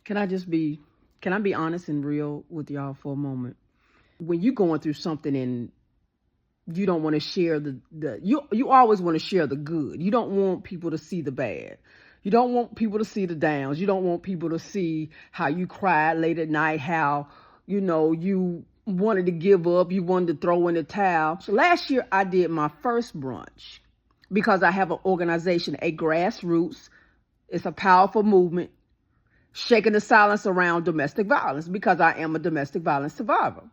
Can I just be, can I be honest and real with y'all for a moment? When you're going through something and you don't want to share you always want to share the good. You don't want people to see the bad. You don't want people to see the downs. You don't want people to see how you cried late at night, how, you wanted to give up, you wanted to throw in the towel. So last year I did my first brunch because I have an organization, a grassroots. It's a powerful movement, shaking the silence around domestic violence because I am a domestic violence survivor.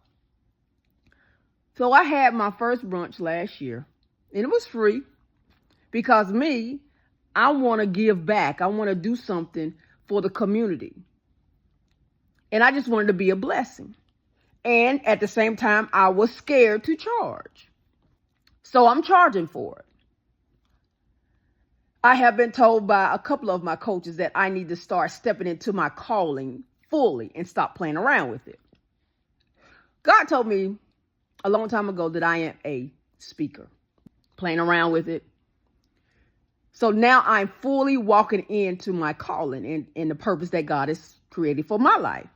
So I had my first brunch last year, and it was free because I want to give back. I want to do something for the community. And I just wanted to be a blessing. And at the same time, I was scared to charge. So I'm charging for it. I have been told by a couple of my coaches that I need to start stepping into my calling fully and stop playing around with it. God told me a long time ago that I am a speaker, playing around with it. So now I'm fully walking into my calling and the purpose that God has created for my life.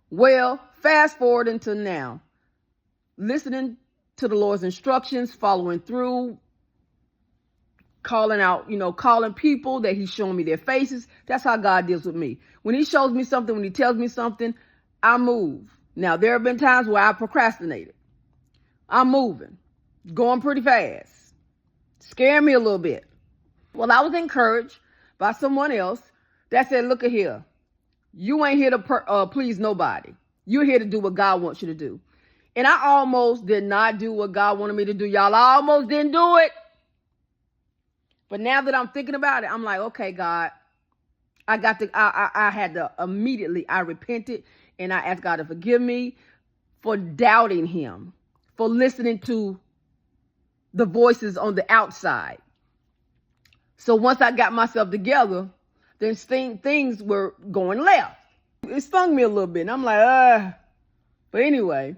Well, fast forward until now, listening to the Lord's instructions, following through, calling out, calling people that he's showing me their faces. That's how God deals with me. When he shows me something, when he tells me something, I move. Now, there have been times where I procrastinated. I'm moving, going pretty fast, scaring me a little bit. Well, I was encouraged by someone else that said, look at here. You ain't here to please nobody. You're here to do what God wants you to do. And I almost did not do what God wanted me to do, y'all. I almost didn't do it. But now that I'm thinking about it, I'm like, okay, God, I repented and I asked God to forgive me for doubting him, for listening to the voices on the outside. So once I got myself together, then things were going left. It stung me a little bit. And I'm like, But anyway,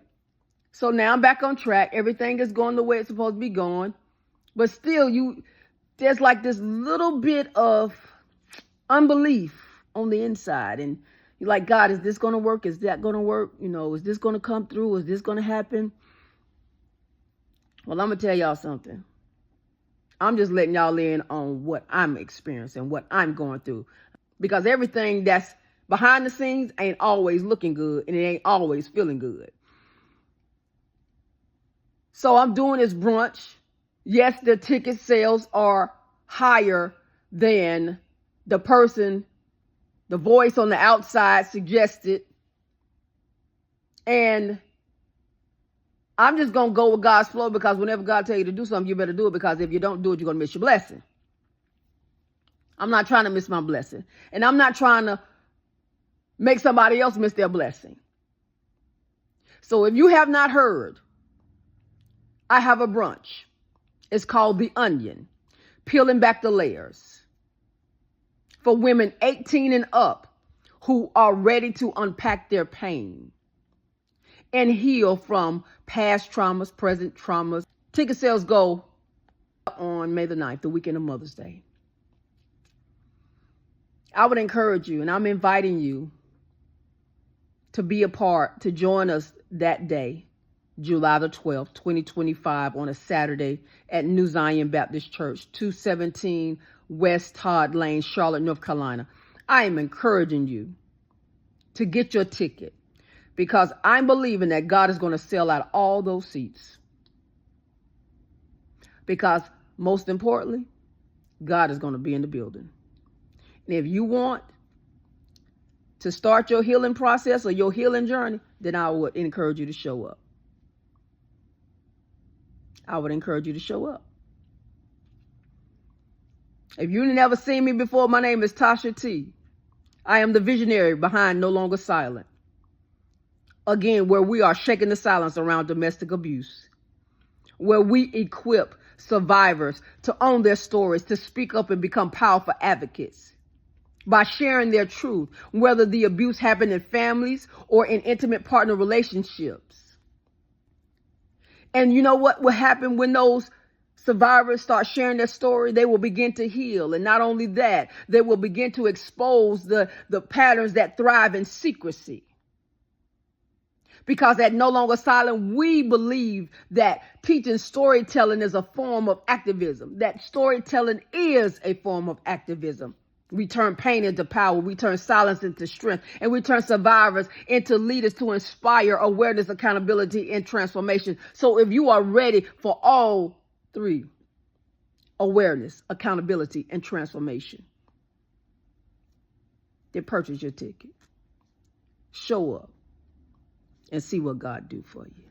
so now I'm back on track. Everything is going the way it's supposed to be going. But still, there's like this little bit of unbelief on the inside. And you're like, God, is this going to work? Is that going to work? Is this going to come through? Is this going to happen? Well, I'm going to tell y'all something. I'm just letting y'all in on what I'm experiencing, what I'm going through. Because everything that's behind the scenes ain't always looking good and it ain't always feeling good. So I'm doing this brunch. Yes, the ticket sales are higher than the voice on the outside suggested. And I'm just going to go with God's flow because whenever God tells you to do something, you better do it, because if you don't do it, you're going to miss your blessing. I'm not trying to miss my blessing. And I'm not trying to make somebody else miss their blessing. So if you have not heard, I have a brunch. It's called The Onion, Peeling Back the Layers, for women 18 and up who are ready to unpack their pain and heal from past traumas, present traumas. Ticket sales go on May the 9th, the weekend of Mother's Day. I would encourage you, and I'm inviting you to be a part, to join us that day, July the 12th, 2025, on a Saturday at New Zion Baptist Church, 217 West Todd Lane, Charlotte, North Carolina. I am encouraging you to get your ticket because I'm believing that God is going to sell out all those seats. Because most importantly, God is going to be in the building. And if you want to start your healing process or your healing journey, then I would encourage you to show up. I would encourage you to show up. If you've never seen me before, my name is Tasha T. I am the visionary behind No Longer Silent. Again, where we are shaking the silence around domestic abuse, where we equip survivors to own their stories, to speak up and become powerful advocates by sharing their truth, whether the abuse happened in families or in intimate partner relationships. And you know what will happen when those survivors start sharing their story, they will begin to heal. And not only that, they will begin to expose the patterns that thrive in secrecy. Because at No Longer Silent, we believe that teaching storytelling is a form of activism, that storytelling is a form of activism. We turn pain into power, we turn silence into strength, and we turn survivors into leaders to inspire awareness, accountability, and transformation. So if you are ready for all three, awareness, accountability, and transformation, then purchase your ticket. Show up and see what God do for you.